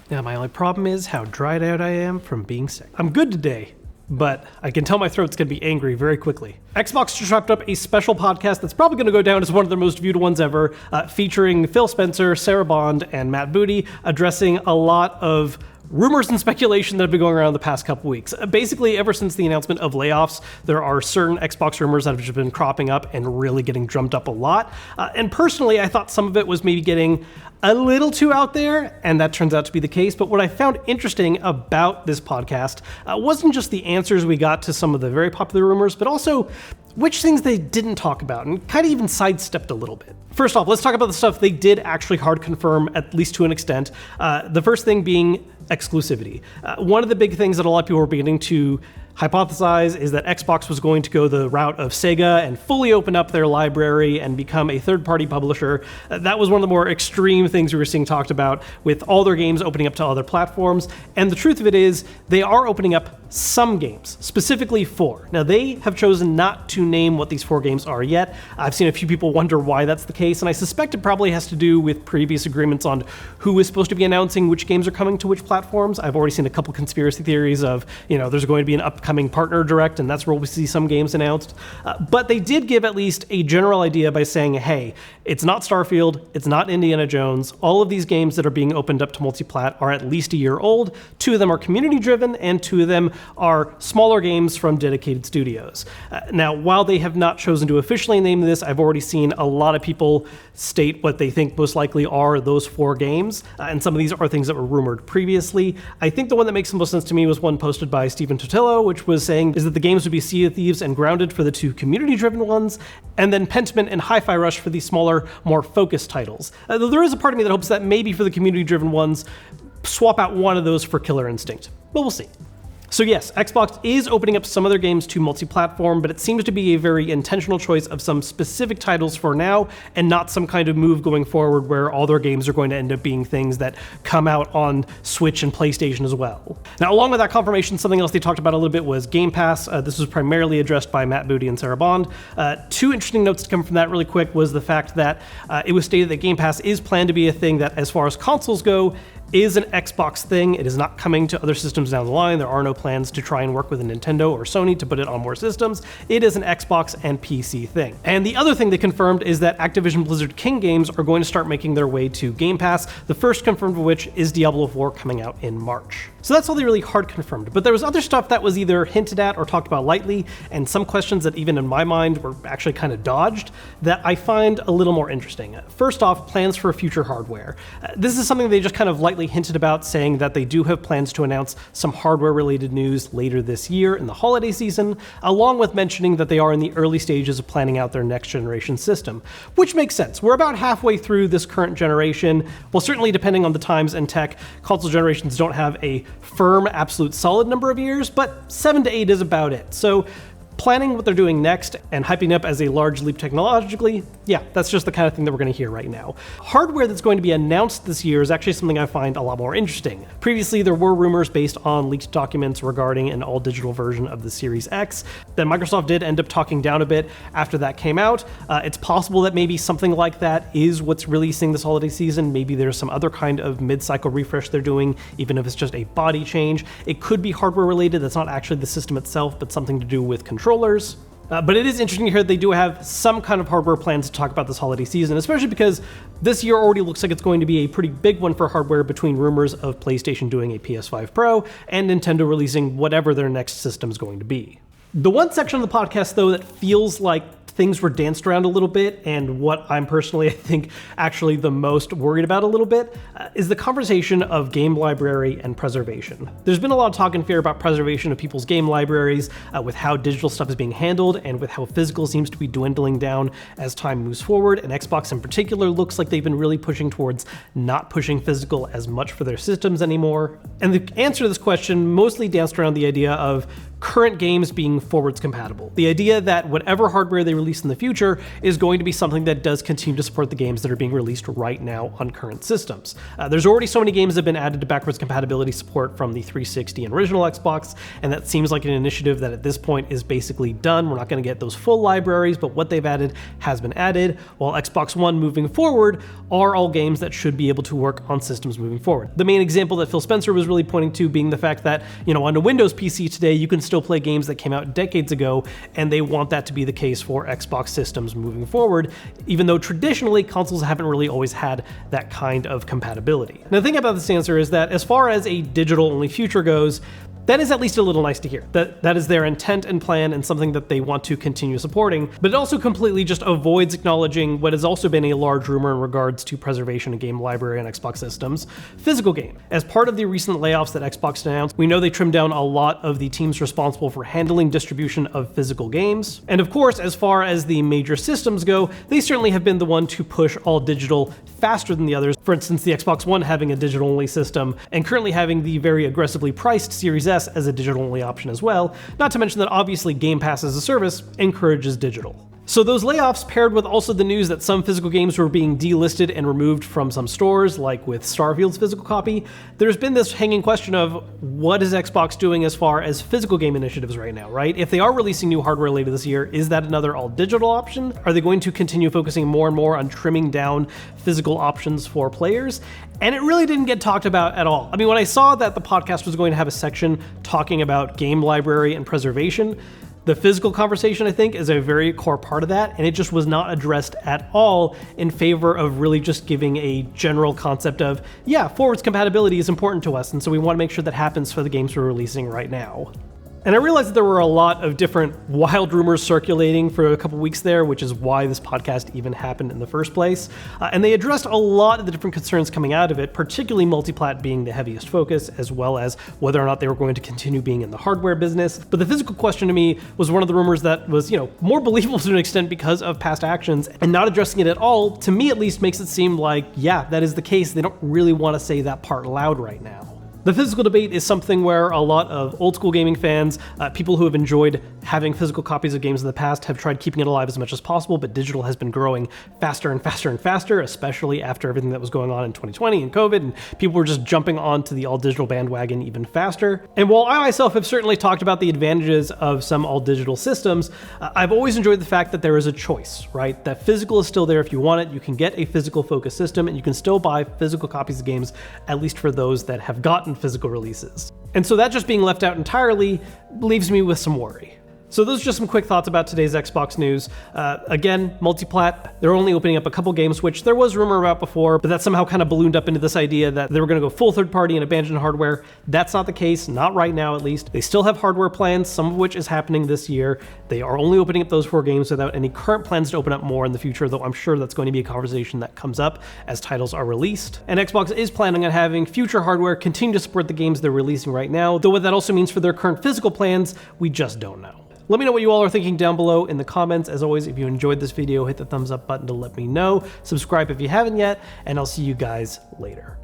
Now, my only problem is how dried out I am from being sick. I'm good today, but I can tell my throat's gonna be angry very quickly. Xbox just wrapped up a special podcast that's probably gonna go down as one of their most viewed ones ever, featuring Phil Spencer, Sarah Bond, and Matt Booty, addressing a lot of rumors and speculation that have been going around the past couple weeks. Basically, ever since the announcement of layoffs, there are certain Xbox rumors that have just been cropping up and really getting drummed up a lot. And personally, I thought some of it was maybe getting a little too out there, and that turns out to be the case. But what I found interesting about this podcast wasn't just the answers we got to some of the very popular rumors, but also which things they didn't talk about and kind of even sidestepped a little bit. First off, let's talk about the stuff they did actually hard confirm, at least to an extent. The first thing being exclusivity. One of the big things that a lot of people were beginning to hypothesize is that Xbox was going to go the route of Sega and fully open up their library and become a third-party publisher. That was one of the more extreme things we were seeing talked about, with all their games opening up to other platforms. And the truth of it is, they are opening up some games, specifically 4. Now, they have chosen not to name what these 4 games are yet. I've seen a few people wonder why that's the case, and I suspect it probably has to do with previous agreements on who is supposed to be announcing which games are coming to which platforms. I've already seen a couple conspiracy theories of, there's going to be an upcoming partner direct, and that's where we'll see some games announced. But they did give at least a general idea by saying, hey, it's not Starfield, it's not Indiana Jones. All of these games that are being opened up to multi-plat are at least a year old. 2 of them are community-driven, and 2 of them are smaller games from dedicated studios. Now, while they have not chosen to officially name this, I've already seen a lot of people state what they think most likely are those 4 games, and some of these are things that were rumored previously. I think the one that makes the most sense to me was one posted by Stephen Totillo, which was saying is that the games would be Sea of Thieves and Grounded for the 2 community-driven ones, and then Pentiment and Hi-Fi Rush for the smaller, more focused titles. Though there is a part of me that hopes that maybe for the community-driven ones, swap out one of those for Killer Instinct, but we'll see. So yes, Xbox is opening up some of their games to multi-platform, but it seems to be a very intentional choice of some specific titles for now, and not some kind of move going forward where all their games are going to end up being things that come out on Switch and PlayStation as well. Now, along with that confirmation, something else they talked about a little bit was Game Pass. This was primarily addressed by Matt Booty and Sarah Bond. 2 interesting notes to come from that really quick was the fact that it was stated that Game Pass is planned to be a thing that, as far as consoles go, is an Xbox thing. It is not coming to other systems down the line. There are no plans to try and work with a Nintendo or Sony to put it on more systems. It is an Xbox and PC thing. And the other thing they confirmed is that Activision Blizzard King games are going to start making their way to Game Pass, the first confirmed of which is Diablo 4 coming out in March. So that's all they really hard confirmed. But there was other stuff that was either hinted at or talked about lightly, and some questions that even in my mind were actually kind of dodged, that I find a little more interesting. First off, plans for future hardware. This is something they just kind of lightly hinted about, saying that they do have plans to announce some hardware-related news later this year in the holiday season, along with mentioning that they are in the early stages of planning out their next-generation system, which makes sense. We're about halfway through this current generation. Well, certainly depending on the times and tech, console generations don't have a firm, absolute solid number of years, but 7 to 8 is about it. So planning what they're doing next and hyping up as a large leap technologically, yeah, that's just the kind of thing that we're going to hear right now. Hardware that's going to be announced this year is actually something I find a lot more interesting. Previously, there were rumors based on leaked documents regarding an all-digital version of the Series X. Then Microsoft did end up talking down a bit after that came out. It's possible that maybe something like that is what's releasing this holiday season. Maybe there's some other kind of mid-cycle refresh they're doing, even if it's just a body change. It could be hardware related. That's not actually the system itself, but something to do with controllers. But it is interesting to hear that they do have some kind of hardware plans to talk about this holiday season, especially because this year already looks like it's going to be a pretty big one for hardware, between rumors of PlayStation doing a PS5 Pro and Nintendo releasing whatever their next system is going to be. The one section of the podcast, though, that feels like things were danced around a little bit, and what I'm personally, I think, actually the most worried about a little bit, is the conversation of game library and preservation. There's been a lot of talk and fear about preservation of people's game libraries, with how digital stuff is being handled, and with how physical seems to be dwindling down as time moves forward, and Xbox in particular looks like they've been really pushing towards not pushing physical as much for their systems anymore. And the answer to this question mostly danced around the idea of current games being forwards compatible. The idea that whatever hardware they release in the future is going to be something that does continue to support the games that are being released right now on current systems. There's already so many games that have been added to backwards compatibility support from the 360 and original Xbox, and that seems like an initiative that at this point is basically done. We're not going to get those full libraries, but what they've added has been added, while Xbox One moving forward are all games that should be able to work on systems moving forward. The main example that Phil Spencer was really pointing to being the fact that, on a Windows PC today, you can still play games that came out decades ago, and they want that to be the case for Xbox systems moving forward, even though traditionally consoles haven't really always had that kind of compatibility. Now, the thing about this answer is that as far as a digital-only future goes, that is at least a little nice to hear. That is their intent and plan and something that they want to continue supporting, but it also completely just avoids acknowledging what has also been a large rumor in regards to preservation of game library on Xbox systems, physical game. As part of the recent layoffs that Xbox announced, we know they trimmed down a lot of the teams responsible for handling distribution of physical games. And of course, as far as the major systems go, they certainly have been the one to push all digital faster than the others. For instance, the Xbox One having a digital-only system, and currently having the very aggressively priced Series S as a digital-only option as well, not to mention that obviously Game Pass as a service encourages digital. So those layoffs paired with also the news that some physical games were being delisted and removed from some stores, like with Starfield's physical copy, there's been this hanging question of what is Xbox doing as far as physical game initiatives right now, right? If they are releasing new hardware later this year, is that another all-digital option? Are they going to continue focusing more and more on trimming down physical options for players? And it really didn't get talked about at all. I mean, when I saw that the podcast was going to have a section talking about game library and preservation, the physical conversation, I think, is a very core part of that, and it just was not addressed at all in favor of really just giving a general concept of, yeah, forwards compatibility is important to us, and so we want to make sure that happens for the games we're releasing right now. And I realized that there were a lot of different wild rumors circulating for a couple weeks there, which is why this podcast even happened in the first place. And they addressed a lot of the different concerns coming out of it, particularly multiplat being the heaviest focus, as well as whether or not they were going to continue being in the hardware business. But the physical question to me was one of the rumors that was, more believable to an extent because of past actions, and not addressing it at all, to me at least, makes it seem like, yeah, that is the case. They don't really want to say that part loud right now. The physical debate is something where a lot of old school gaming fans, people who have enjoyed having physical copies of games in the past, have tried keeping it alive as much as possible, but digital has been growing faster and faster and faster, especially after everything that was going on in 2020 and COVID, and people were just jumping onto the all-digital bandwagon even faster. And while I myself have certainly talked about the advantages of some all-digital systems, I've always enjoyed the fact that there is a choice, right? That physical is still there if you want it. You can get a physical-focused system, and you can still buy physical copies of games, at least for those that have gotten physical releases. And so that just being left out entirely leaves me with some worry. So those are just some quick thoughts about today's Xbox news. Again, multiplat, they're only opening up a couple games, which there was rumor about before, but that somehow kind of ballooned up into this idea that they were going to go full third party and abandon hardware. That's not the case, not right now at least. They still have hardware plans, some of which is happening this year. They are only opening up those 4 games without any current plans to open up more in the future, though I'm sure that's going to be a conversation that comes up as titles are released. And Xbox is planning on having future hardware continue to support the games they're releasing right now, though what that also means for their current physical plans, we just don't know. Let me know what you all are thinking down below in the comments. As always, if you enjoyed this video, hit the thumbs up button to let me know. Subscribe if you haven't yet, and I'll see you guys later.